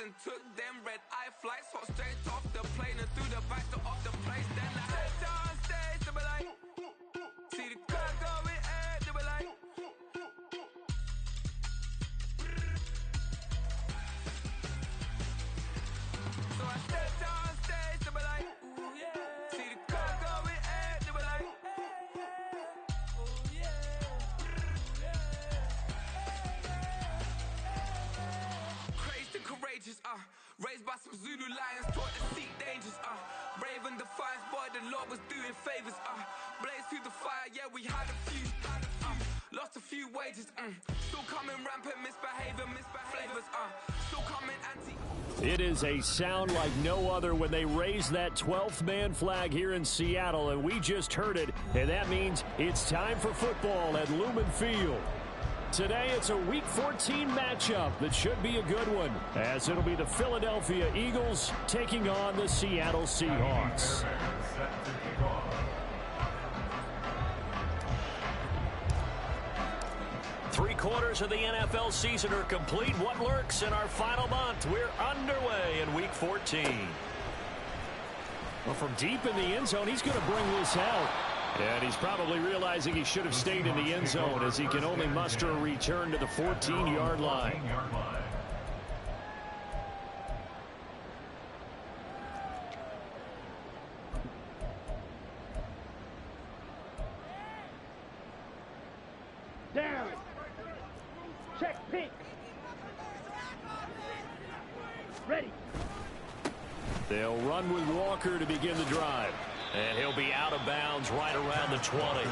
and took them red-eye flights. Hot straight off the plane and through the back door of the place. Then I head down stage, they were like, see the crowd going air, they were like, so I stepped down stage, they were like, ooh yeah. See the crowd going air, they were like, ooh yeah. Crazed and courageous, raised by some Zulu lions, taught to seek dangers, brave and defiant, boy, the Lord was doing favors, blaze through the fire, yeah, we had a few, lost a few wages, still coming rampant, misbehaving, flavors, still coming anti. It is a sound like no other when they raise that 12th man flag here in Seattle, and we just heard it, and that means it's time for football at Lumen Field. Today, it's a Week 14 matchup that should be a good one, as it'll be the Philadelphia Eagles taking on the Seattle Seahawks. Three-quarters of the NFL season are complete. What lurks in our final month? We're underway in Week 14. Well, from deep in the end zone, he's going to bring this out. And he's probably realizing he should have stayed in the end zone as he can only muster a return to the 14-yard line. Down. Check pink. Ready. They'll run with Walker to begin the drive. And he'll be out of bounds right around the 20.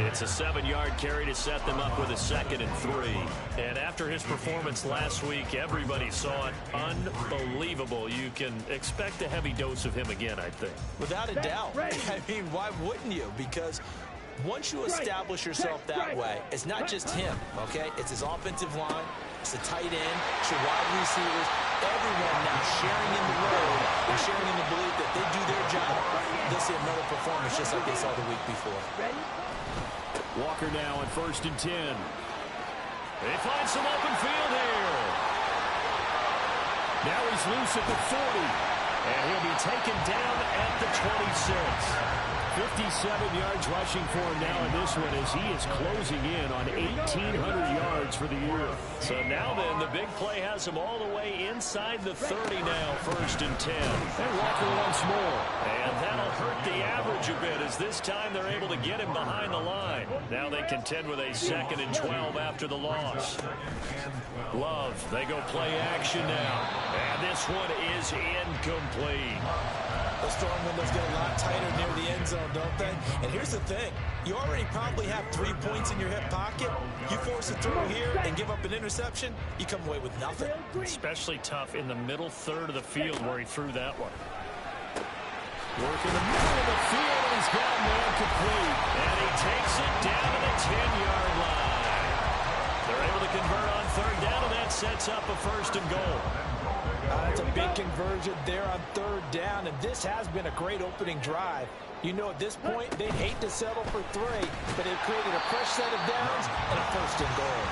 It's a 7-yard carry to set them up with a 2nd and 3. And after his performance last week, everybody saw it. Unbelievable. You can expect a heavy dose of him again, I think. Without a doubt. I mean, why wouldn't you? Because once you establish yourself that way, it's not just him, okay? It's his offensive line, it's the tight end, it's your wide receivers, everyone now sharing in the load and sharing in the belief that they do their job. They'll see another performance just like they saw the week before. Walker now on 1st and 10. They find some open field here. Now he's loose at the 40. And he'll be taken down at the 26. 57 yards rushing for him now in this one as he is closing in on 1,800 yards for the year. So now then, the big play has him all the way inside the 30 now, 1st and 10. And Walker once more. And that'll hurt the average a bit as this time they're able to get him behind the line. Now they contend with a 2nd and 12 after the loss. Love, they go play action now. And this one is incomplete. The storm windows get a lot tighter near the end zone, don't they? And here's the thing. You already probably have 3 points in your hip pocket. You force a throw here and give up an interception, you come away with nothing. Especially tough in the middle third of the field where he threw that one. Work in the middle of the field, and he's got man complete. And he takes it down to the 10-yard line. They're able to convert on 3rd down, and that sets up a 1st and goal. That's a big conversion there on 3rd down, and this has been a great opening drive. You know, at this point, they'd hate to settle for 3, but they've created a fresh set of downs and a 1st and goal.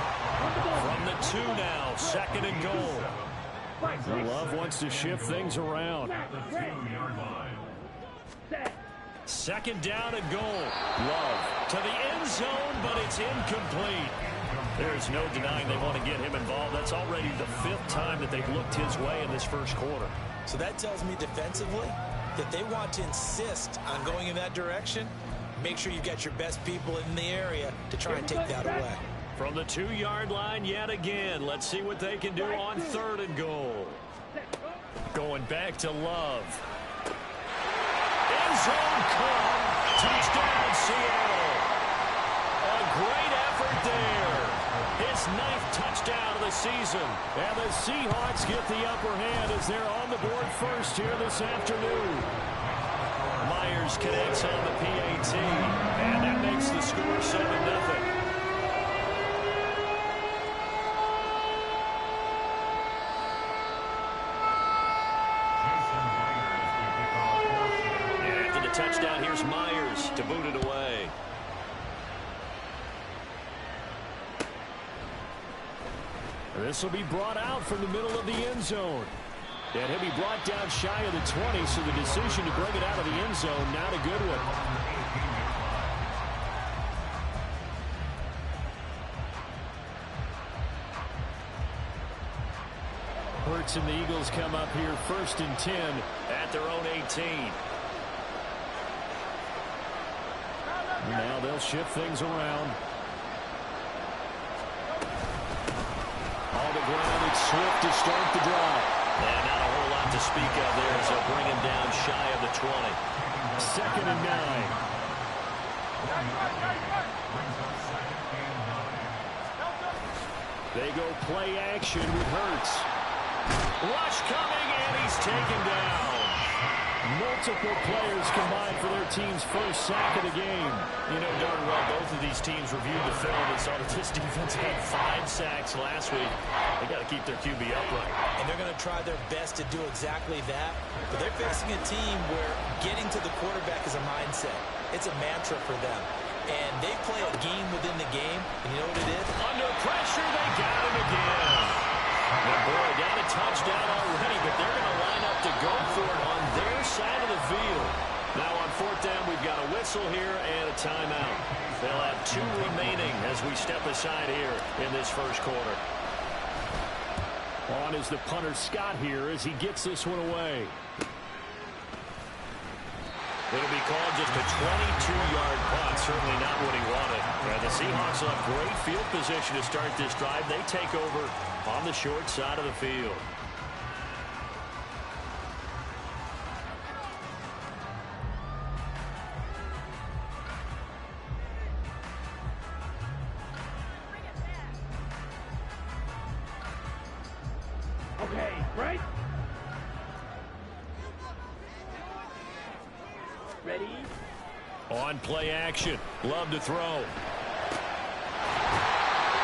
From the 2 now, 2nd and goal. Love wants to shift things around. 2nd down and goal. Love to the end zone, but it's incomplete. There's no denying they want to get him involved. That's already the 5th time that they've looked his way in this first quarter. So that tells me defensively that they want to insist on going in that direction. Make sure you've got your best people in the area to try and take that away. From the 2-yard line yet again. Let's see what they can do on 3rd and goal. Going back to Love. End zone caught. Touchdown, Seattle. A great effort there. His 9th touchdown of the season. And the Seahawks get the upper hand as they're on the board first here this afternoon. Myers connects on the PAT. And that makes the score 7-0. Touchdown, here's Myers to boot it away. This will be brought out from the middle of the end zone. And he'll be brought down shy of the 20, so the decision to bring it out of the end zone, not a good one. Hurts and the Eagles come up here 1st and 10 at their own 18. Now they'll shift things around. All the ground, it's Swift to start the drive. And not a whole lot to speak of there as they'll bring him down shy of the 20. 2nd and 9. They go play action with Hurts. Rush coming, and he's taken down. Multiple players combined for their team's first sack of the game. You know darn well both of these teams reviewed the film and saw that this defense had 5 sacks last week. They got to keep their QB upright. And they're going to try their best to do exactly that. But they're facing a team where getting to the quarterback is a mindset. It's a mantra for them. And they play a game within the game. And you know what it is? Under pressure, they got him again. And boy, got a touchdown already, but they're going to line up to go for it on their side of the field. Now on 4th down, we've got a whistle here and a timeout. They'll have 2 remaining as we step aside here in this first quarter. On is the punter Scott here as he gets this one away. It'll be called just a 22-yard punt. Certainly not what he wanted. And the Seahawks will have great field position to start this drive. They take over on the short side of the field. Okay, right? Ready? On play action. Love to throw.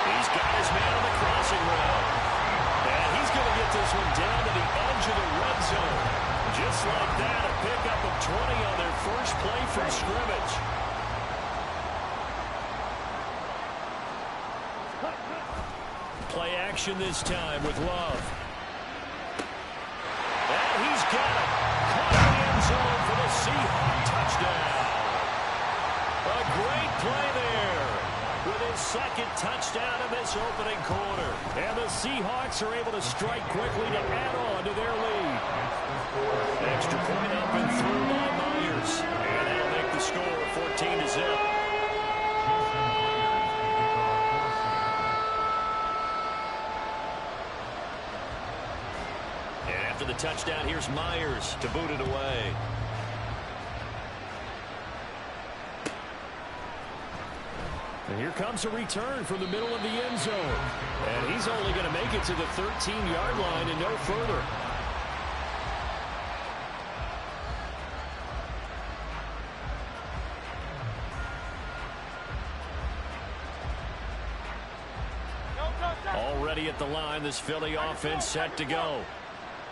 He's got his man on the crossing route. And he's going to get this one down to the edge of the red zone. Just like that, a pickup of 20 on their first play from scrimmage. Play action this time with Love. And he's got it. Caught in the end zone for the Seahawks touchdown. A great play there with his 2nd touchdown in this opening quarter. And the Seahawks are able to strike quickly to add on to their lead. Extra point up and through by Myers. And that'll make the score 14-0. And after the touchdown, here's Myers to boot it away. And here comes a return from the middle of the end zone. And he's only going to make it to the 13-yard line and no further. Already at the line, this Philly offense set to go.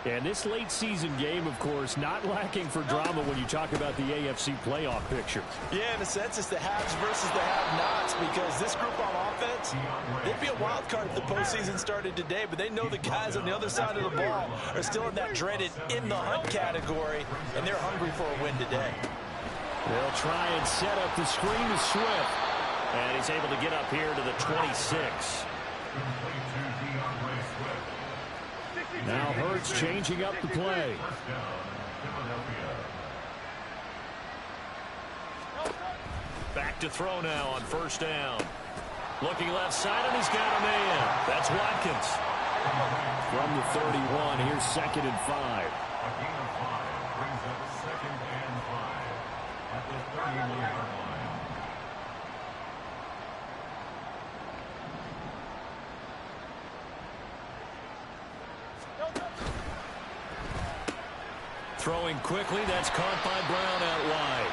And this late season game, of course, not lacking for drama when you talk about the AFC playoff picture. Yeah, in a sense, it's the haves versus the have-nots because this group on offense, they'd be a wild card if the postseason started today, but they know the guys on the other side of the ball are still in that dreaded in-the-hunt category, and they're hungry for a win today. They'll try and set up the screen to Swift. And he's able to get up here to the 26. Now Hurts changing up the play. Back to throw now on 1st down. Looking left side, and he's got a man. That's Watkins. From the 31, here's 2nd and 5. Brings up 2nd and 5 at the 31-yard line. Throwing quickly, that's caught by Brown out wide.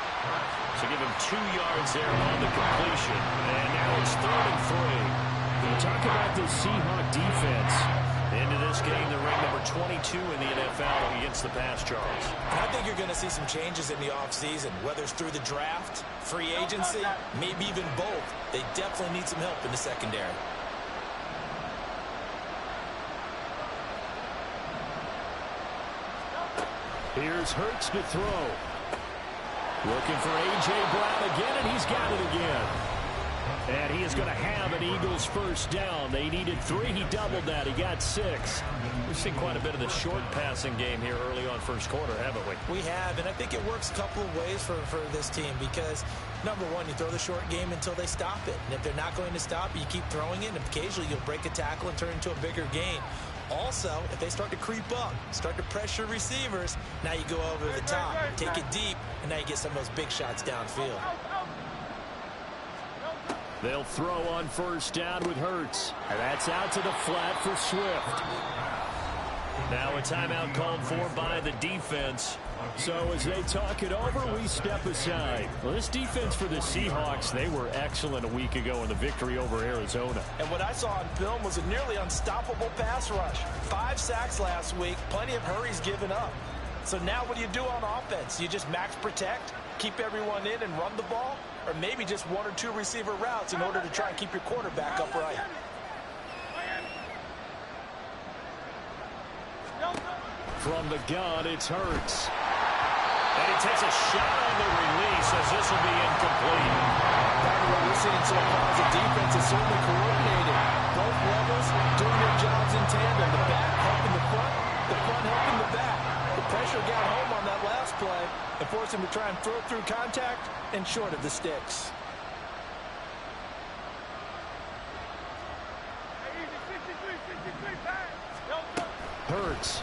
So give him 2 yards there on the completion. And now it's 3rd and 3. You talk about this Seahawk defense. Into this game, the ring number 22 in the NFL against the pass, Charles. I think you're going to see some changes in the offseason, whether it's through the draft, free agency, maybe even both. They definitely need some help in the secondary. Here's Hurts to throw. Looking for A.J. Brown again, and he's got it again. And he is going to have an Eagles first down. They needed 3. He doubled that. He got 6. We've seen quite a bit of the short passing game here early on first quarter, haven't we? We have, and I think it works a couple of ways for this team because, number one, you throw the short game until they stop it. And if they're not going to stop it, you keep throwing it, and occasionally you'll break a tackle and turn it into a bigger gain. Also, if they start to creep up, start to pressure receivers, now you go over the top, take it deep, and now you get some of those big shots downfield. They'll throw on first down with Hurts. And that's out to the flat for Swift. Now a timeout called for by the defense. So as they talk it over, we step aside. Well, this defense for the Seahawks, they were excellent a week ago in the victory over Arizona. And what I saw on film was a nearly unstoppable pass rush. 5 sacks last week, plenty of hurries given up. So now what do you do on offense? You just max protect, keep everyone in and run the ball? Or maybe just 1 or 2 receiver routes in order to try and keep your quarterback upright. From the gun, it's Hurts. And he takes a shot on the release as this will be incomplete. What we're seeing so far as the defense is certainly coordinated. Both levels doing their jobs in tandem. The back helping the front helping the back. The pressure got home on that last play and forced him to try and throw through contact and short of the sticks. Hurts.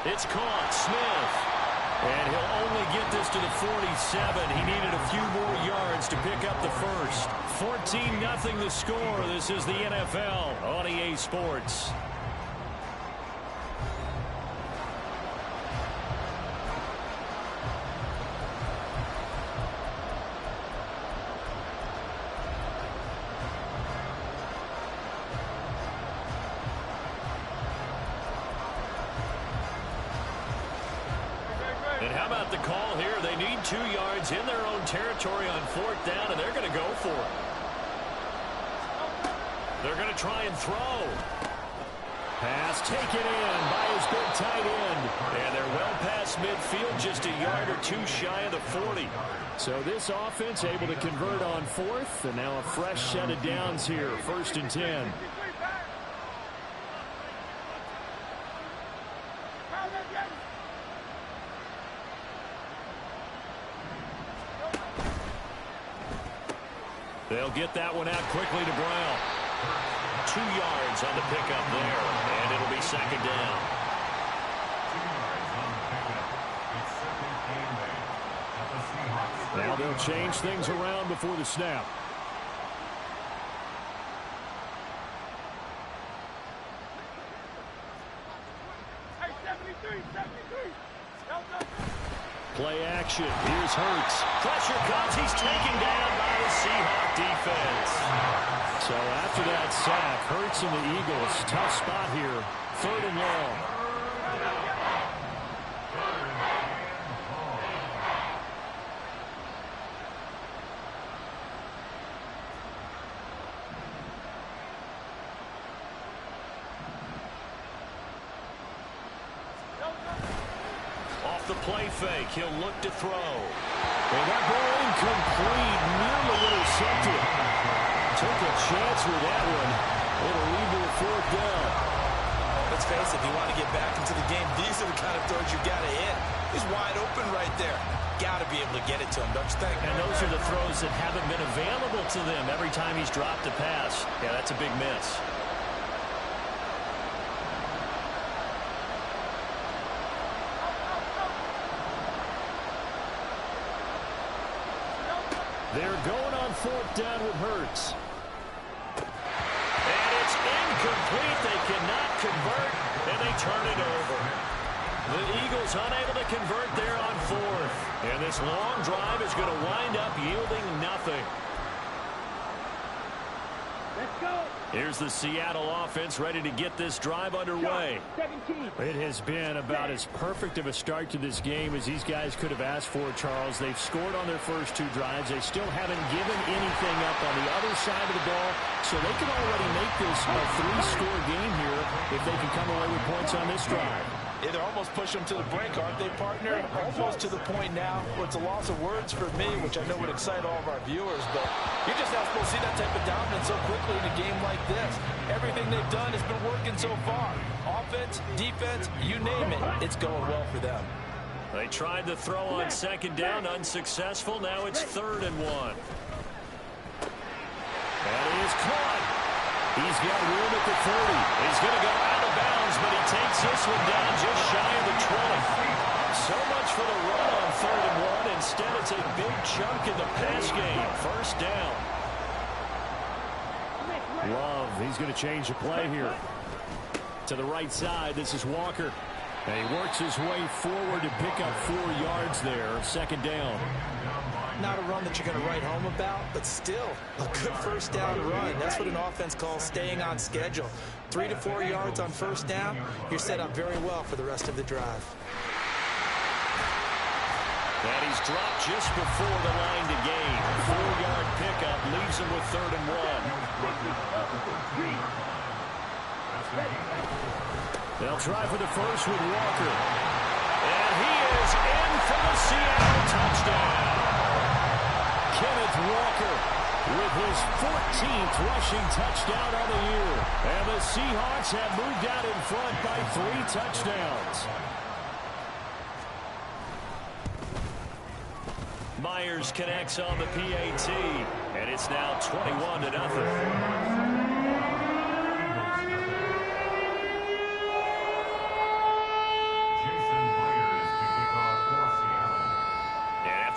It's caught. Smith. And he'll only get this to the 47. He needed a few more yards to pick up the first. 14-0 the score. This is the NFL on EA Sports. And how about the call here? They need 2 yards in their own territory on 4th down, and they're going to go for it. They're going to try and throw. Pass taken in by his big tight end. And they're well past midfield, just a yard or 2 shy of the 40. So this offense able to convert on 4th, and now a fresh set of downs here, 1st and 10. They'll get that one out quickly to Brown. 2 yards on the pickup there, and it'll be 2nd down. 2 yards on the pickup. It's 2nd and 8 at the Seahawks. Now they'll change things around before the snap. Play action. Here's Hurts. Pressure comes. He's taken down by the Seahawks defense. So after that sack, Hurts and the Eagles, tough spot here. 3rd and long. Off the play fake, he'll look to throw. And that ball incomplete, nearly intercepted. Took a chance with that one. It'll lead to a 4th down. Let's face it, if you want to get back into the game, these are the kind of throws you got to hit. He's wide open right there. Got to be able to get it to him, don't you think? And those are the throws that haven't been available to them every time he's dropped a pass. Yeah, that's a big miss. They're going on 4th down with Hurts. And it's incomplete. They cannot convert, and they turn it over. The Eagles unable to convert there on 4th. And this long drive is going to wind up yielding nothing. Let's go. Here's the Seattle offense ready to get this drive underway. 17. It has been about as perfect of a start to this game as these guys could have asked for, Charles. They've scored on their first 2 drives. They still haven't given anything up on the other side of the ball, so they can already make this a 3-score game here if they can come away with points on this drive. Yeah, they're almost pushing them to the brink, aren't they, partner? Almost to the point now where it's a loss of words for me, which I know would excite all of our viewers, but you're just not supposed to see that type of dominance so quickly in a game like this. Everything they've done has been working so far. Offense, defense, you name it, it's going well for them. They tried the throw on second down, unsuccessful. Now it's 3rd and 1. And he is caught. He's got room at the 30. He's going to go out of bounds, but he takes this one down just shy of the 20. So much for the run on 3rd and 1. Instead, it's a big chunk in the pass game. 1st down. Love, he's going to change the play here. To the right side, this is Walker. And he works his way forward to pick up 4 yards there. 2nd down. Not a run that you're going to write home about, but still a good 1st down run. That's what an offense calls staying on schedule. 3 to 4 yards on 1st down, you're set up very well for the rest of the drive. And he's dropped just before the line to gain. 4-yard pickup leaves him with 3rd and 1. They'll try for the first with Walker. And he is in for the Seattle touchdown. Kenneth Walker with his 14th rushing touchdown on the year. And the Seahawks have moved out in front by 3 touchdowns. Myers connects on the PAT, and it's now 21-0.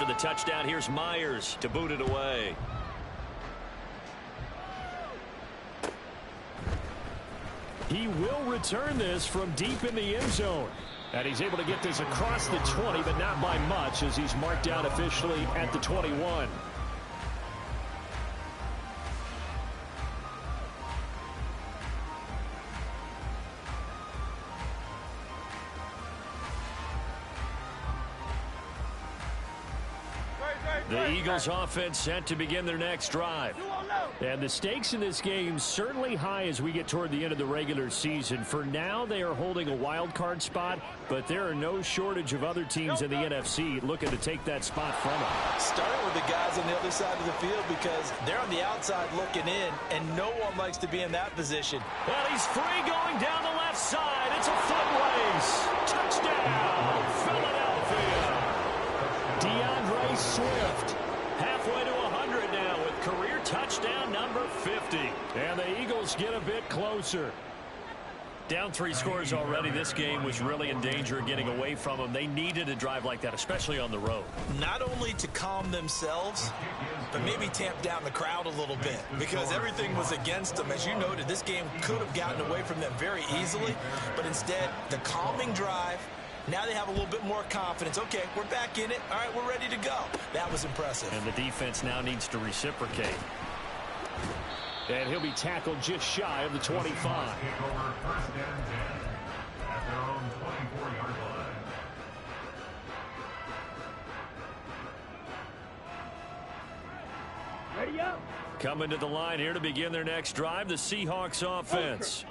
The touchdown, here's Myers to boot it away. He will return this from deep in the end zone. And he's able to get this across the 20, but not by much, as he's marked out officially at the 21. The Eagles offense set to begin their next drive. And the stakes in this game certainly high as we get toward the end of the regular season. For now, they are holding a wild card spot, but there are no shortage of other teams in the NFC looking to take that spot from them. Starting with the guys on the other side of the field because they're on the outside looking in, and no one likes to be in that position. Well, he's free going down the left side. It's a foot race. Touchdown, Philadelphia. DeAndre Swift. Halfway to 100 now with career touchdown number 50. And the Eagles get a bit closer. Down 3 scores already. This game was really in danger of getting away from them. They needed a drive like that, especially on the road. Not only to calm themselves, but maybe tamp down the crowd a little bit because everything was against them. As you noted, this game could have gotten away from them very easily, but instead, the calming drive. Now they have a little bit more confidence. Okay, we're back in it. All right, we're ready to go. That was impressive. And the defense now needs to reciprocate. And he'll be tackled just shy of the 25. Take over 1st and 10 at their own 24-yard line. Ready up. Coming to the line here to begin their next drive, the Seahawks offense.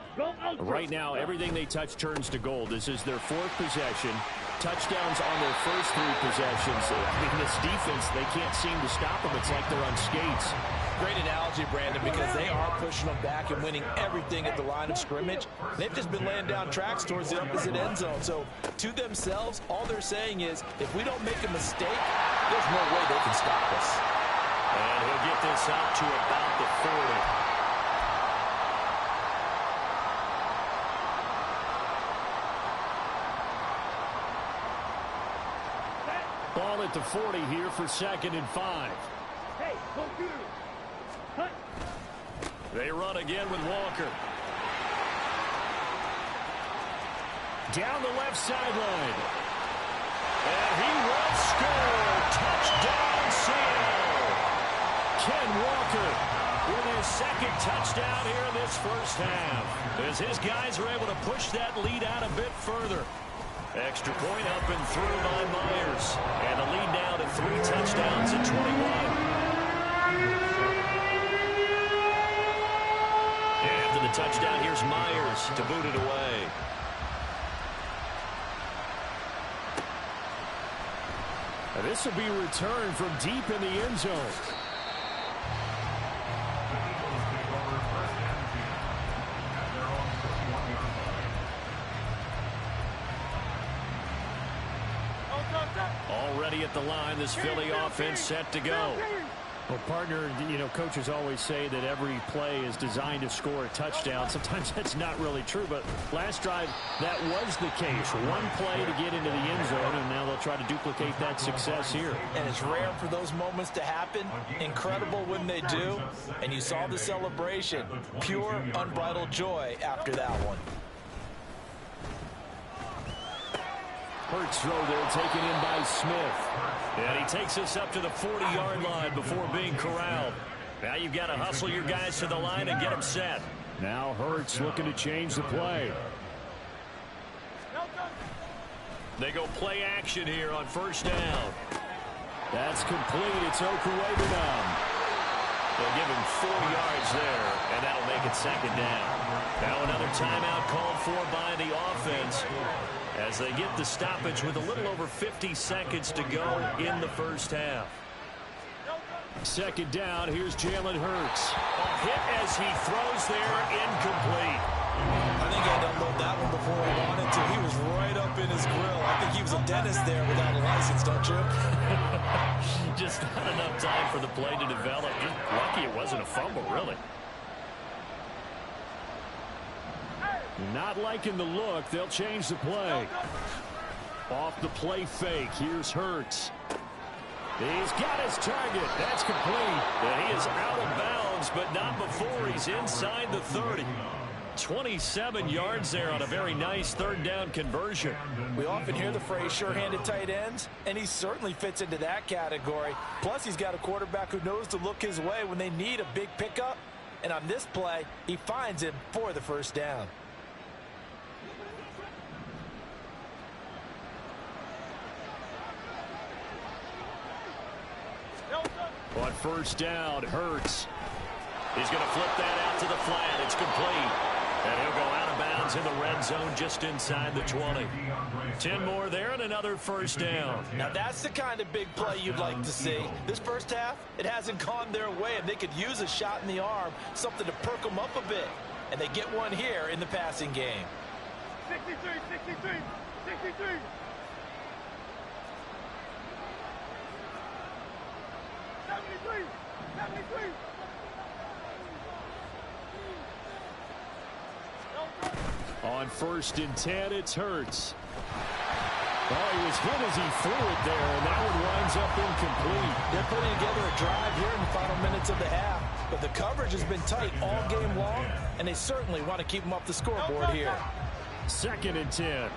Right now, everything they touch turns to gold. This is their 4th possession. Touchdowns on their first 3 possessions. I mean, this defense, they can't seem to stop them. It's like they're on skates. Great analogy, Brandon, because they are pushing them back and winning everything at the line of scrimmage. They've just been laying down tracks towards the opposite end zone. So, to themselves, all they're saying is, if we don't make a mistake, there's no way they can stop us. And he'll get this out to about the 40. Ball at the 40 here for 2nd and 5. Hey, go through. Cut. They run again with Walker. Down the left sideline. And he will score. Touchdown, Seattle. Ken Walker with his 2nd touchdown here in this first half. As his guys are able to push that lead out a bit further. Extra point up and through by Myers. And the lead now to 3 touchdowns at 21. After the touchdown, here's Myers to boot it away. This will be returned from deep in the end zone. Already at the line, this Philly offense set to go. Well, partner, coaches always say that every play is designed to score a touchdown. Sometimes that's not really true, but last drive, that was the case. One play to get into the end zone, and now they'll try to duplicate that success here. And it's rare for those moments to happen. Incredible when they do. And you saw the celebration. Pure, unbridled joy after that one. Hurts throw there, taken in by Smith. And he takes us up to the 40-yard line before being corralled. Now you've got to hustle your guys to the line and get them set. Now Hurts looking to change the play. They go play action here on first down. That's complete. It's Okuwebunam. They'll give him 4 yards there, and that'll make it second down. Now another timeout called for by the offense as they get the stoppage with a little over 50 seconds to go in the first half. Second down, here's Jalen Hurts. A hit as he throws there, incomplete. I think I had to unload that one before I wanted to. He was right up in his grill. I think he was a dentist there without a license, don't you? Just not enough time for the play to develop. Just lucky it wasn't a fumble, really. Not liking the look. They'll change the play. Off the play fake. Here's Hurts. He's got his target. That's complete. And he is out of bounds, but not before he's inside the 30. 27 yards there on a very nice third down conversion. We often hear the phrase sure-handed tight ends, and he certainly fits into that category. Plus, he's got a quarterback who knows to look his way when they need a big pickup. And on this play, he finds him for the first down. On first down, Hurts. He's going to flip that out to the flat. It's complete. And he'll go out of bounds in the red zone just inside the 20. 10 more there and another first down. Now that's the kind of big play you'd like to see. This first half, it hasn't gone their way, and they could use a shot in the arm, something to perk them up a bit. And they get one here in the passing game. 63, 63, 63. 73, 73. On first and 10, it's Hurts. Oh, he was hit as he threw it there, and that one winds up incomplete. They're putting together a drive here in the final minutes of the half, but the coverage has been tight all game long, and they certainly want to keep them off the scoreboard here. Second and 10.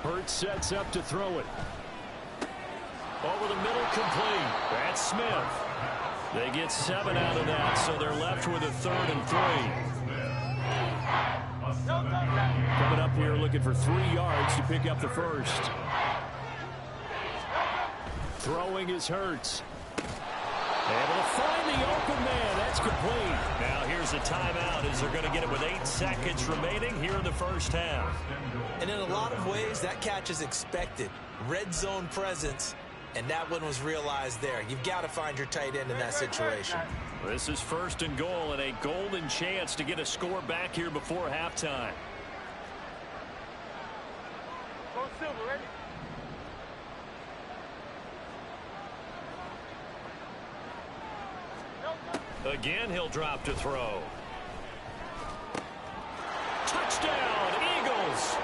Hurts sets up to throw it. Over the middle, complete. That's Smith. They get 7 out of that, so they're left with a 3rd and 3. Coming up here looking for 3 yards to pick up the first. Throwing is Hurts. Able to find the open man. That's complete. Now here's a timeout as they're going to get it with 8 seconds remaining here in the first half. And in a lot of ways, that catch is expected. Red zone presence, and that one was realized there. You've got to find your tight end in that situation. This is first and goal and a golden chance to get a score back here before halftime. Go Silver, ready? Again, he'll drop to throw. Touchdown, Eagles!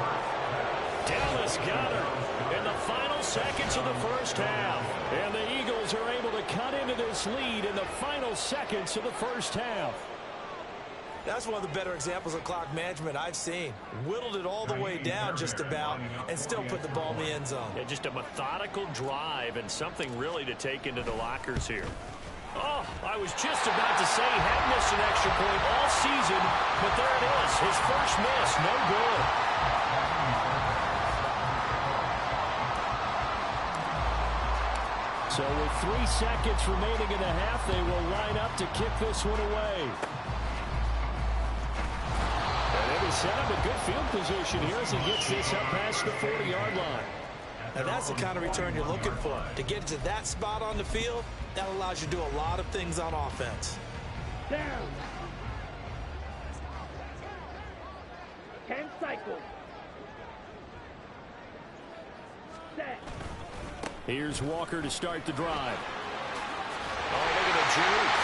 Dallas Goedert in the final seconds of the first half. And the Eagles are able to cut into this lead in the final seconds of the first half. That's one of the better examples of clock management I've seen. Whittled it all the way down just about and still put the ball in the end zone. Yeah, just a methodical drive and something really to take into the lockers here. Oh, I was just about to say he had missed an extra point all season, but there it is. His first miss, no good. So with 3 seconds remaining in the half, they will line up to kick this one away. And they set up a good field position here as he gets this up past the 40-yard line. Now that's the kind of return you're looking for. To get to that spot on the field, that allows you to do a lot of things on offense. Down. 10 cycles. Set. Here's Walker to start the drive. Oh, look at the juke.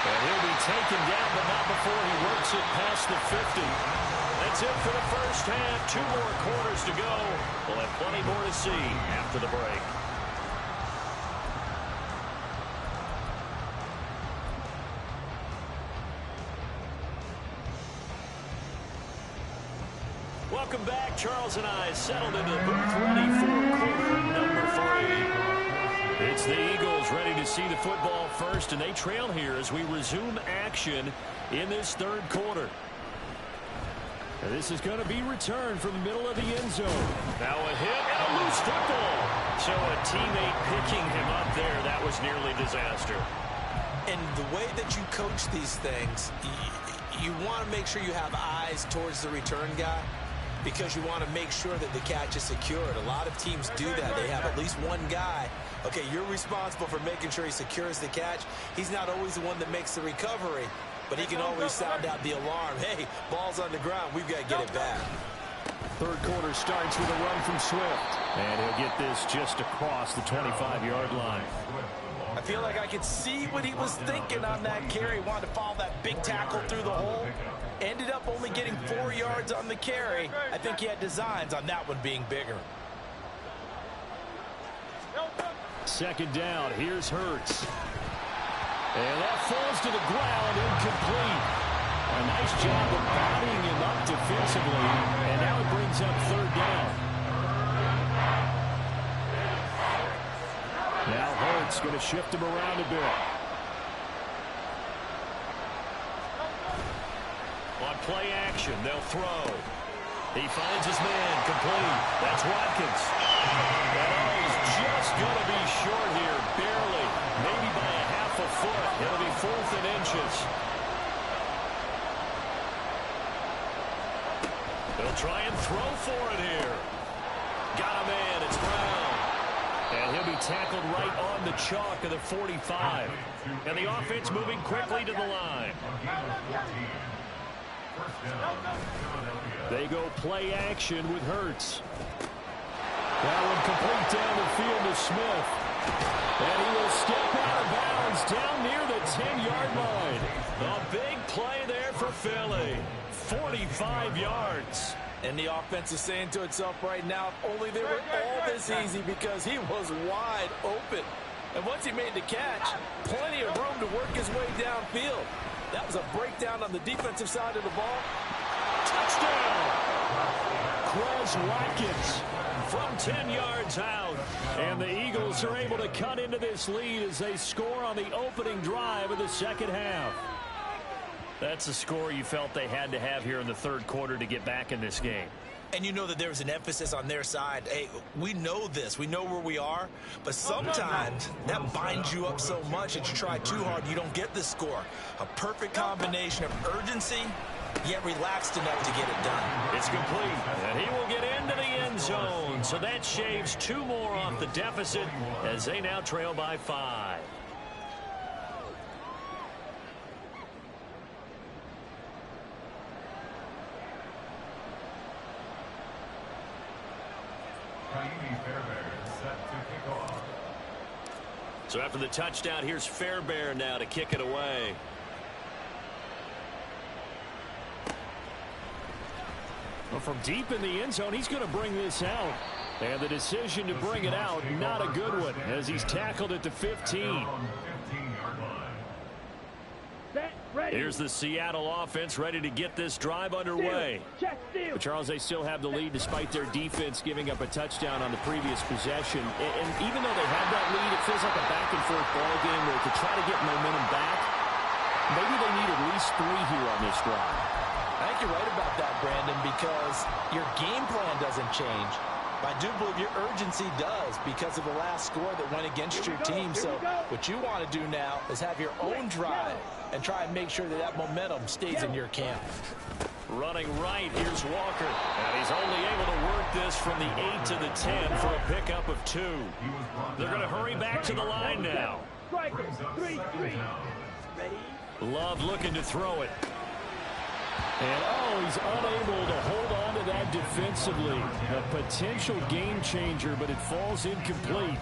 And he'll be taken down, but not before he works it past the 50. That's it for the first half. 2 more quarters to go. We'll have plenty more to see after the break. Welcome back. Charles and I settled into the booth ready for quarter number 3. It's the Eagles ready to see the football first, and they trail here as we resume action in this third quarter. And this is going to be returned from the middle of the end zone. Now a hit and a loose football. So a teammate picking him up there, that was nearly disaster. And the way that you coach these things, you want to make sure you have eyes towards the return guy, because you want to make sure that the catch is secured. A lot of teams do that. They have at least one guy. Okay, you're responsible for making sure he secures the catch. He's not always the one that makes the recovery, but he can always sound out the alarm. Hey, ball's on the ground. We've got to get it back. Third quarter starts with a run from Swift. And he'll get this just across the 25-yard line. I feel like I could see what he was thinking on that carry. He wanted to follow that big tackle through the hole. Ended up only getting 4 yards on the carry. I think he had designs on that one being bigger. Second down, here's Hurts. And that falls to the ground, incomplete. A nice job of bodying him up defensively, and now it brings up third down. Now Hurts going to shift him around a bit. On play action, they'll throw. He finds his man, complete. That's Watkins. That is just going to be short here, barely, maybe by a half a foot. It'll be 4th and inches. They'll try and throw for it here. Got a man, it's Brown. And he'll be tackled right on the chalk of the 45. And the offense moving quickly to the line. They go play action with Hurts. That one complete down the field to Smith. And he will step out of bounds down near the 10-yard line. A big play there for Philly. 45 yards. And the offense is saying to itself right now, if only they were all this easy, because he was wide open. And once he made the catch, plenty of room to work his way downfield. That was a breakdown on the defensive side of the ball. Touchdown! Quez Watkins from 10 yards out. And the Eagles are able to cut into this lead as they score on the opening drive of the second half. That's a score you felt they had to have here in the third quarter to get back in this game. And you know that there's an emphasis on their side. Hey, we know this. We know where we are. But sometimes that binds you up so much that you try too hard, you don't get the score. A perfect combination of urgency, yet relaxed enough to get it done. It's complete. And he will get into the end zone. So that shaves 2 more off the deficit as they now trail by 5. So after the touchdown, here's Fairbairn now to kick it away. Well, from deep in the end zone, he's going to bring this out. And the decision to bring it out, not a good one, as he's tackled at the 15. Here's the Seattle offense ready to get this drive underway. But Charles, they still have the lead despite their defense giving up a touchdown on the previous possession. And even though they have that lead, it feels like a back-and-forth ball game where to try to get momentum back, maybe they need at least 3 here on this drive. I think you're right about that, Brandon, because your game plan doesn't change. I do believe your urgency does because of the last score that went against your team. So what you want to do now is have your own drive and try and make sure that that momentum stays in your camp. Running right, here's Walker. And he's only able to work this from the 8 to the 10 for a pickup of 2. They're going to hurry back to the line now. Striker, 3-3. Ready? Love looking to throw it. And, he's unable to hold on to that defensively. A potential game changer, but it falls incomplete.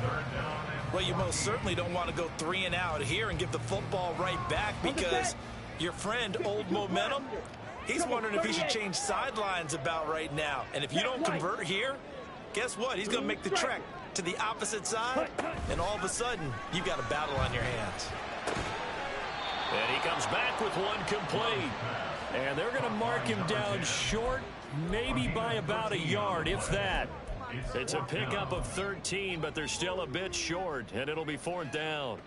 Well, you most certainly don't want to go 3 and out here and give the football right back because your friend, Old Momentum, he's wondering if he should change sidelines about right now. And if you don't convert here, guess what? He's going to make the trek to the opposite side, and all of a sudden, you've got a battle on your hands. And he comes back with one complete. And they're going to mark him down short, maybe by about a yard, if that. It's a pickup of 13, but they're still a bit short, and it'll be 4th down.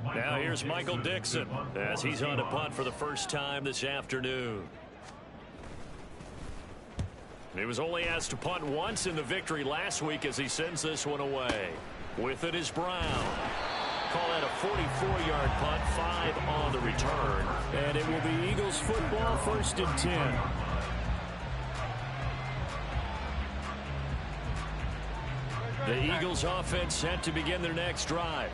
Now here's Michael Dixon as he's on to punt for the first time this afternoon. He was only asked to punt once in the victory last week as he sends this one away. With it is Brown. Call that a 44-yard punt, 5 on the return. And it will be Eagles football, 1st and 10. The Eagles offense set to begin their next drive.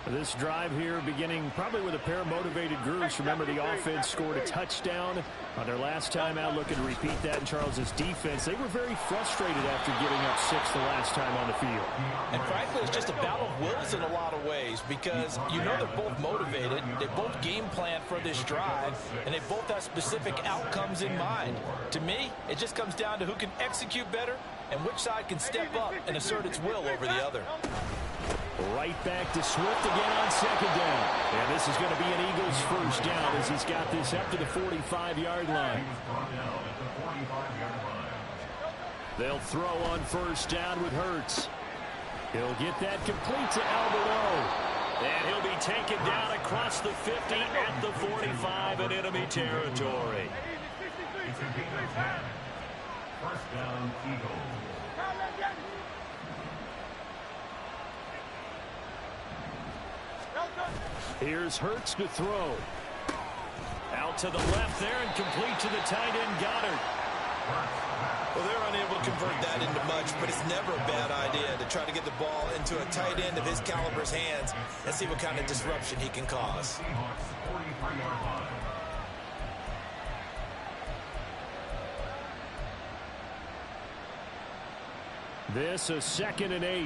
This drive here beginning probably with a pair of motivated groups. Remember, the offense scored a touchdown on their last time out. Looking to repeat that in Charles's defense. They were very frustrated after giving up 6 the last time on the field. And frankly, it's just a battle of wills in a lot of ways because you know they're both motivated. They both game plan for this drive, and they both have specific outcomes in mind. To me, it just comes down to who can execute better and which side can step up and assert its will over the other. Right back to Swift again on 2nd down. And this is going to be an Eagles 1st down as he's got this up to the 45-yard line. They'll throw on 1st down with Hurts. He'll get that complete to Albert O. And he'll be taken down across the 50 at the 45 in enemy territory. It's a gain of 10. 1st down, Eagles. Here's Hurts to throw. Out to the left there and complete to the tight end Goddard. Well, they're unable to convert that into much, but it's never a bad idea to try to get the ball into a tight end of his caliber's hands and see what kind of disruption he can cause. Seahawks 43-yard line. This a 2nd and 8.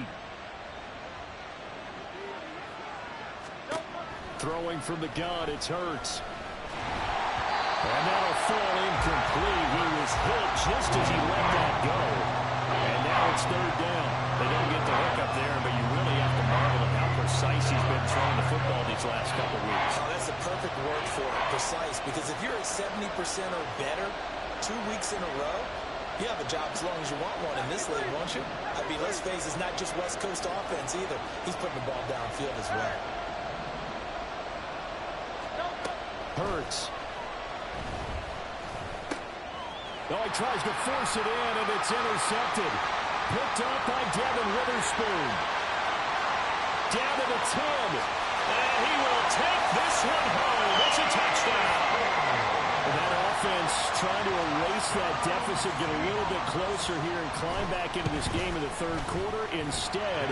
Throwing from the gun, it's Hurts. And that'll fall incomplete. He was hit just as he let that go. And now it's 3rd down. They don't get the hook up there, but you really have to marvel at how precise he's been throwing the football these last couple weeks. Oh, that's the perfect word for it, precise, because if you're at 70% or better 2 weeks in a row, you have a job as long as you want one in this league, won't you? I mean, let's face it, it's not just West Coast offense either. He's putting the ball downfield as well. Hurts. Oh, he tries to force it in, and it's intercepted. Picked up by Devin Witherspoon. Down to the 10. And he will take this one home. It's a touchdown. And that offense trying to erase that deficit, get a little bit closer here and climb back into this game in the 3rd quarter. Instead,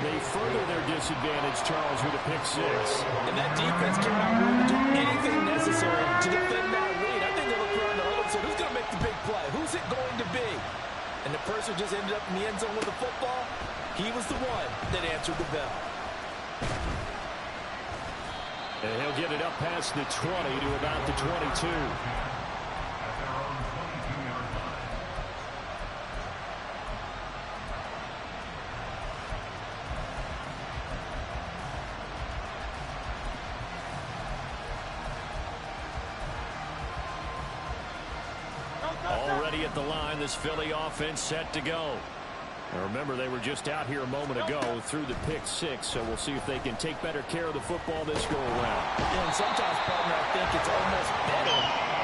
they further their disadvantage, Charles, with a pick 6. And that defense came out willing to do anything necessary to defend that lead. I think they looked around the huddle and said, who's going to make the big play? Who's it going to be? And the person who just ended up in the end zone with the football, he was the one that answered the bell. And he'll get it up past the 20 to about the 22. Already at the line, this Philly offense set to go. Now remember, they were just out here a moment ago through the pick 6, so we'll see if they can take better care of the football this go around. And sometimes, partner, I think it's almost better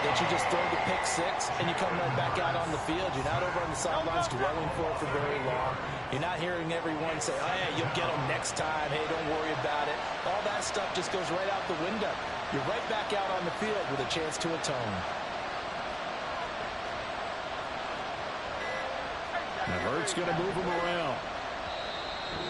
that you just throw the pick six and you come right back out on the field. You're not over on the sidelines dwelling for it for very long. You're not hearing everyone say, oh, yeah, you'll get them next time. Hey, don't worry about it. All that stuff just goes right out the window. You're right back out on the field with a chance to atone. And Hurts going to move him around.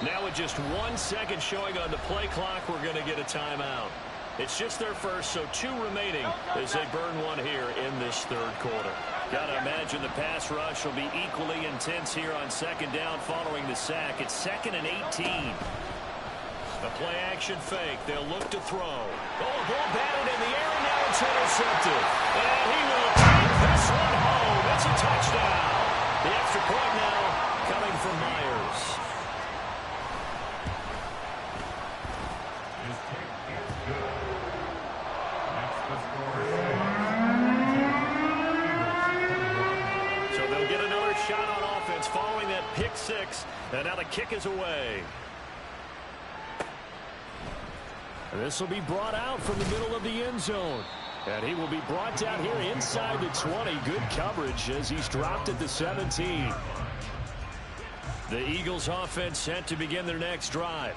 Now with just 1 second showing on the play clock, we're going to get a timeout. It's just their first, so 2 remaining as they burn one here in this third quarter. Got to imagine the pass rush will be equally intense here on second down following the sack. It's 2nd and 18. A play-action fake. They'll look to throw. Oh, a ball batted in the air, and now it's intercepted. And he will take this one home. It's a touchdown. The extra point now coming from Myers. His kick is good. That's the score. So they'll get another shot on offense following that pick six. And now the kick is away. This will be brought out from the middle of the end zone. And he will be brought down here inside the 20. Good coverage as he's dropped at the 17. The Eagles offense set to begin their next drive.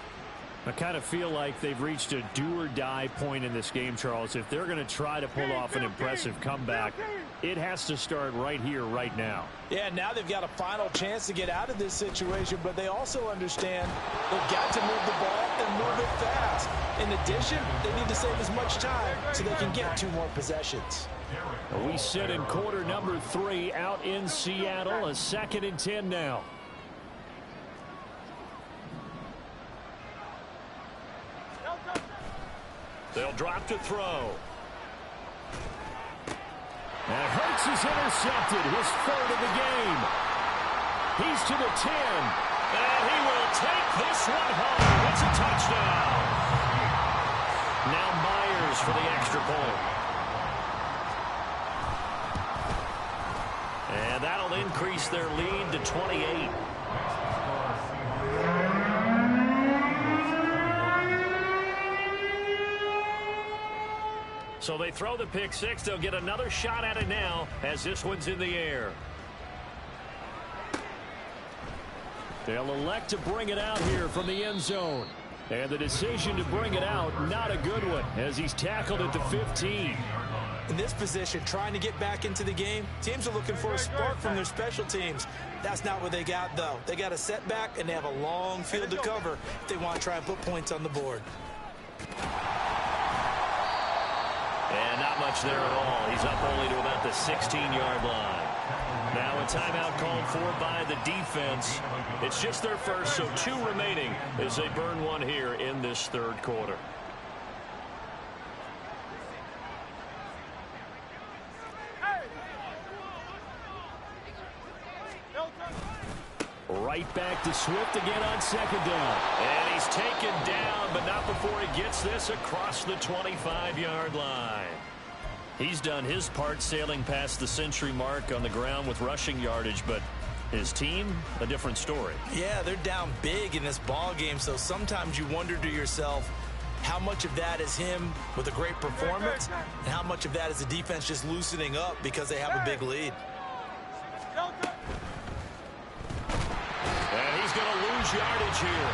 I kind of feel like they've reached a do-or-die point in this game, Charles. If they're going to try to pull off an impressive comeback, it has to start right here, right now. Yeah, now they've got a final chance to get out of this situation, but they also understand they've got to move the ball and move it fast. In addition, they need to save as much time so they can get 2 more possessions. We sit in quarter number 3 out in Seattle. A 2nd and 10 now. They'll drop to throw. And Hurts is intercepted, his 3rd of the game. He's to the 10. And he will take this one home. It's a touchdown. Now Myers for the extra point. And that'll increase their lead to 28. So they throw the pick six. They'll get another shot at it now as this one's in the air. They'll elect to bring it out here from the end zone. And the decision to bring it out, not a good one, as he's tackled at the 15. In this position, trying to get back into the game, teams are looking for a spark from their special teams. That's not what they got, though. They got a setback, and they have a long field to cover if they want to try and put points on the board. And not much there at all. He's up only to about the 16-yard line. Now a timeout called for by the defense. It's just their first, so 2 remaining as they burn one here in this third quarter. Right back to Swift again on 2nd down. And he's taken down, but not before he gets this across the 25-yard line. He's done his part sailing past the century mark on the ground with rushing yardage, but his team, a different story. Yeah, they're down big in this ball game, so sometimes you wonder to yourself how much of that is him with a great performance and how much of that is the defense just loosening up because they have a big lead. And he's going to lose yardage here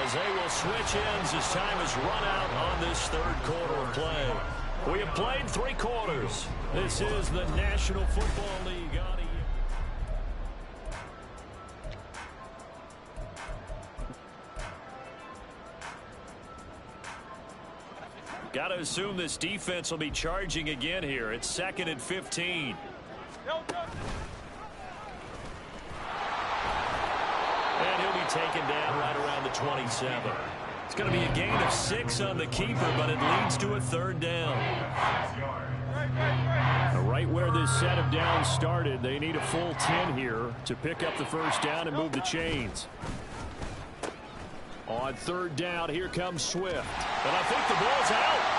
as they will switch ends as time has run out on this third quarter of play. We have played 3 quarters. This is the National Football League on Got to assume this defense will be charging again here. It's 2nd and 15. And he'll be taken down right around the 27. It's going to be a gain of 6 on the keeper, but it leads to a 3rd down. Right where this set of downs started, they need a full 10 here to pick up the first down and move the chains. On 3rd down, here comes Swift. And I think the ball's out.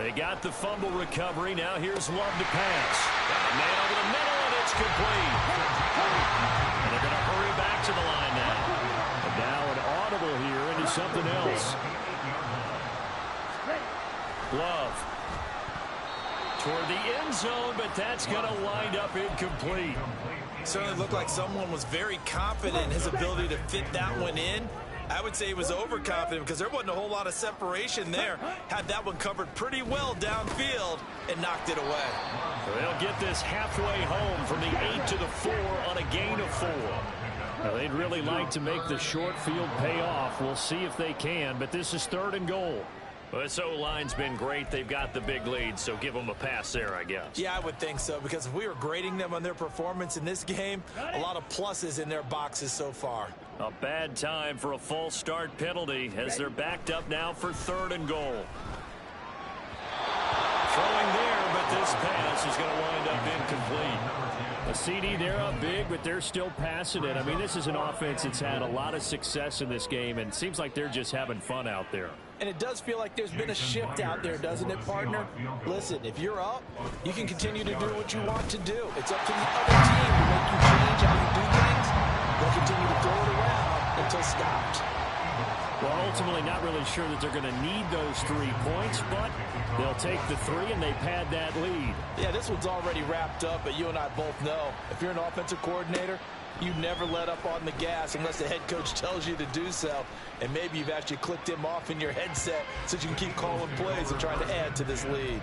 They got the fumble recovery. Now here's Love to pass. Got a man over the middle, and it's complete. And they're going to hurry back to the line now. And now an audible here into something else. Love toward the end zone, but that's going to wind up incomplete. Certainly looked like someone was very confident in his ability to fit that one in. I would say he was overconfident because there wasn't a whole lot of separation there. Had that one covered pretty well downfield and knocked it away. They'll get this halfway home from the 8 to the 4 on a gain of 4. Now, they'd really like to make the short field pay off. We'll see if they can, but this is 3rd and goal. Well, this O-line's been great. They've got the big lead, so give them a pass there, I guess. Yeah, I would think so, because if we were grading them on their performance in this game, a lot of pluses in their boxes so far. A bad time for a false start penalty as they're backed up now for 3rd and goal. Throwing there, but this pass is going to wind up incomplete. A CD, they're up big, but they're still passing it. I mean, this is an offense that's had a lot of success in this game, and it seems like they're just having fun out there. And it does feel like there's been a shift out there, doesn't it, partner? Listen, if you're up, you can continue to do what you want to do. It's up to the other team to make you change how you do things. They'll continue to throw it around until stopped. Well, ultimately not really sure that they're going to need those 3 points, but they'll take the 3 and they pad that lead. Yeah, this one's already wrapped up, but you and I both know if you're an offensive coordinator, you never let up on the gas unless the head coach tells you to do so. And maybe you've actually clicked him off in your headset so you can keep calling plays and trying to add to this lead.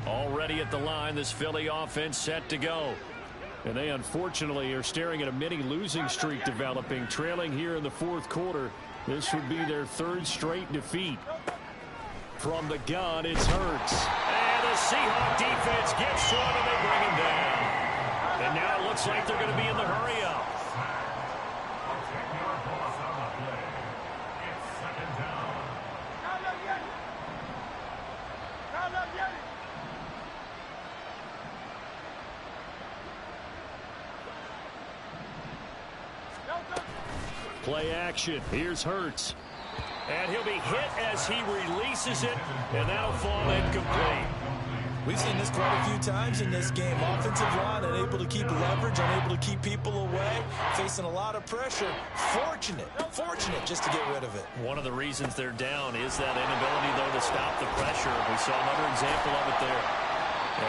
Already at the line, this Philly offense set to go. And they unfortunately are staring at a mini losing streak developing, trailing here in the 4th quarter. This would be their 3rd straight defeat. From the gun, it's Hurts. And the Seahawks defense gets to him and they bring him down. And now it looks like they're going to be in the hurry-up. Play action. Here's Hurts. And he'll be hit as he releases it, and that'll fall incomplete. We've seen this quite a few times in this game. Offensive line unable to keep leverage, unable to keep people away, facing a lot of pressure. Fortunate just to get rid of it. One of the reasons they're down is that inability, though, to stop the pressure. We saw another example of it there.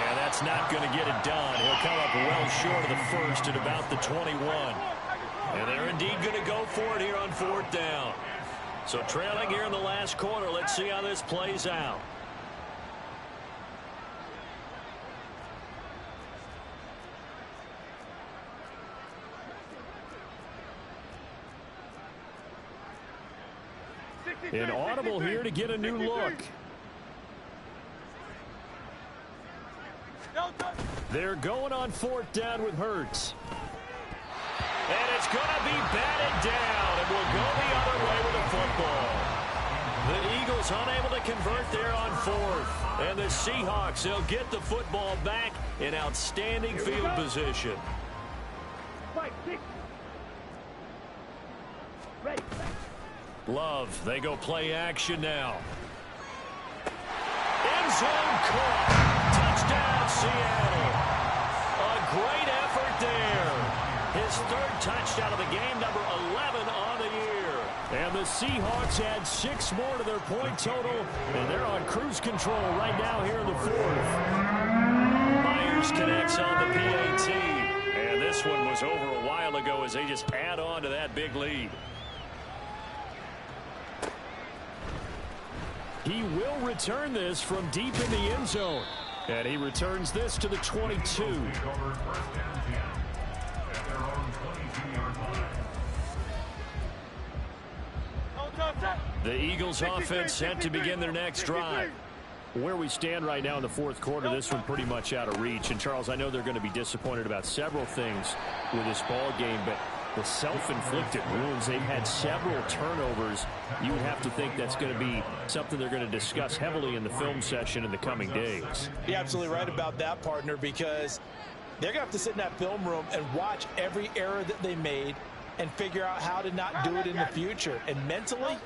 And that's not going to get it done. He'll come up well short of the first at about the 21. And they're indeed going to go for it here on 4th down. So trailing here in the last quarter. Let's see how this plays out. An audible here to get a new look. They're going on 4th down with Hurts. And it's going to be batted down, and we'll go the other way with the football. The Eagles unable to convert there on 4th. And the Seahawks, they'll get the football back in outstanding field position. Love, they go play action now. End zone caught. Touchdown, Seattle. A great effort there. His 3rd touchdown of the game, number 11 on the year. And the Seahawks add 6 more to their point total, and they're on cruise control right now here in the 4th. Myers connects on the PAT. And this one was over a while ago as they just add on to that big lead. He will return this from deep in the end zone. And he returns this to the 22. The Eagles offense set to begin their next drive. Where we stand right now in the 4th quarter, this one pretty much out of reach. And, Charles, I know they're going to be disappointed about several things with this ball game, but the self-inflicted wounds, they've had several turnovers. You would have to think that's going to be something they're going to discuss heavily in the film session in the coming days. You're absolutely right about that, partner, because they're going to have to sit in that film room and watch every error that they made, and figure out how to not do it in the future. And mentally,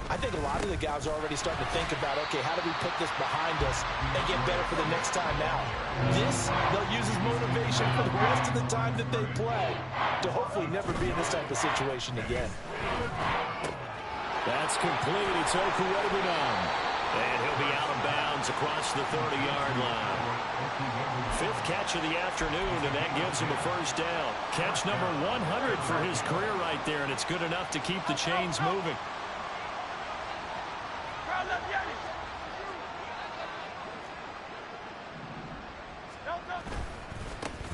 I think a lot of the guys are already starting to think about, okay, how do we put this behind us and get better for the next time out? This, they'll use as motivation for the rest of the time that they play to hopefully never be in this type of situation again. That's complete. It's Okurebunom. And he'll be out of bounds across the 30-yard line. 5th catch of the afternoon, and that gives him a first down. Catch number 100 for his career right there, and it's good enough to keep the chains moving.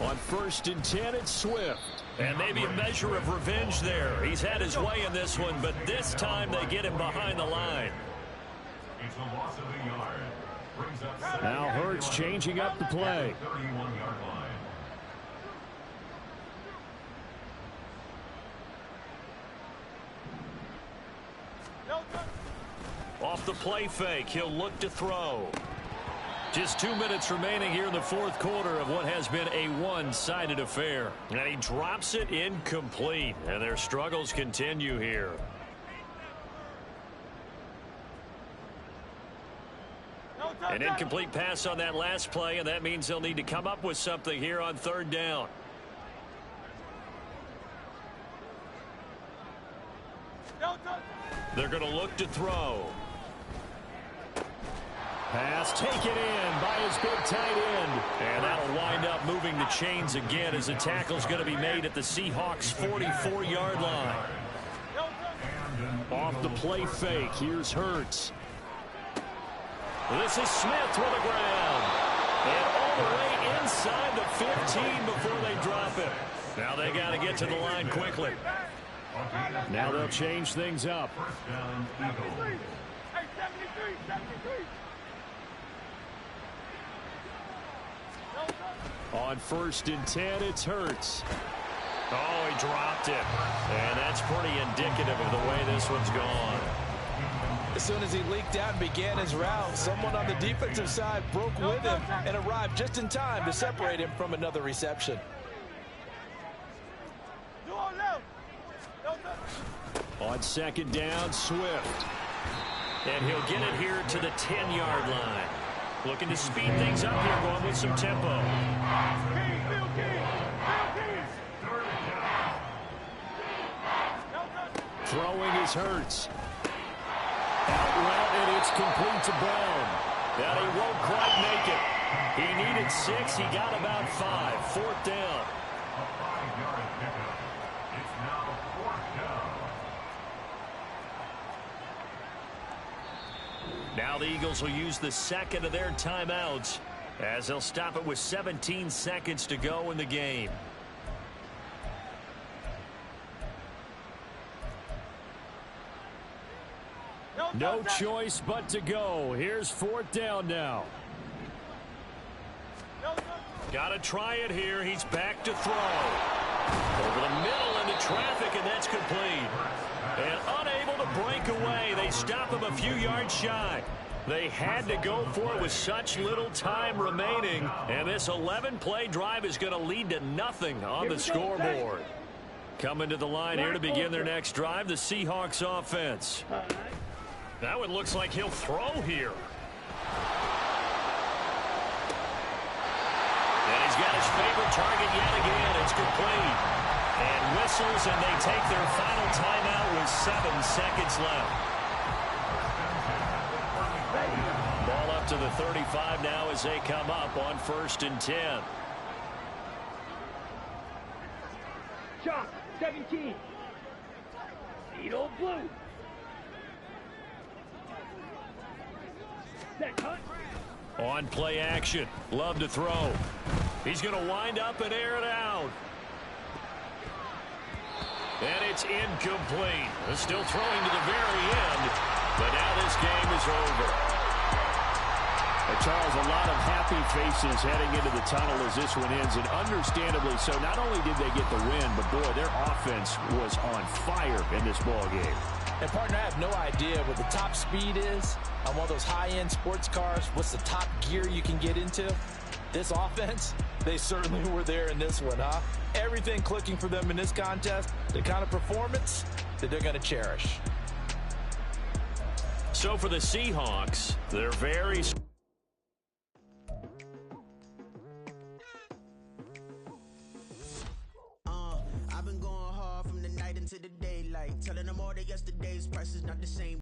On 1st and 10, it's Swift. And maybe a measure of revenge there. He's had his way in this one, but this time they get him behind the line. It's a loss of a yard. Brings up Now Hurts changing up the play. 31-yard line. Off the play fake, he'll look to throw. Just 2 minutes remaining here in the 4th quarter of what has been a one-sided affair. And he drops it incomplete, and their struggles continue here. An incomplete pass on that last play, and that means they'll need to come up with something here on 3rd down. They're going to look to throw. Pass taken in by his big tight end. And that'll wind up moving the chains again as the tackle's going to be made at the Seahawks' 44-yard line. Off the play fake, here's Hurts. This is Smith with the ground. And all the way inside the 15 before they drop it. Now they got to get to the line quickly. Now they'll change things up. On 1st and 10, it's Hurts. Oh, he dropped it. And that's pretty indicative of the way this one's gone. As soon as he leaked out and began his route, someone on the defensive side broke with him and arrived just in time to separate him from another reception. On 2nd down, Swift. And he'll get it here to the 10-yard line. Looking to speed things up here, going with some tempo. Throwing is Hurts. Out route, and it's complete to Brown. And he won't quite make it. He needed 6. He got about 5. 4th down. A 5-yard pickup. It's now 4th down. Now the Eagles will use the 2nd of their timeouts as they'll stop it with 17 seconds to go in the game. No choice but to go. Here's 4th down now. Got to try it here. He's back to throw. Over the middle into traffic, and that's complete. And unable to break away. They stop him a few yards shy. They had to go for it with such little time remaining. And this 11-play drive is going to lead to nothing on the scoreboard. Coming to the line here to begin their next drive, the Seahawks offense. That one looks like he'll throw here. And he's got his favorite target yet again. It's complete. And whistles, and they take their final timeout with 7 seconds left. Ball up to the 35 now as they come up on 1st and 10. Shot, 17. Speed old blue. Set, cut. On play action. Love to throw. He's going to wind up and air it out. And it's incomplete. They're still throwing to the very end. But now this game is over. Charles, a lot of happy faces heading into the tunnel as this one ends, and understandably so. Not only did they get the win, but boy, their offense was on fire in this ball game. And partner, I have no idea what the top speed is on one of those high-end sports cars. What's the top gear you can get into? This offense, they certainly were there in this one, huh? everything clicking for them in this contest, the kind of performance that they're going to cherish. So for the Seahawks, they're very... I've been going hard from the night into the daylight, telling them all that yesterday's price is not the same.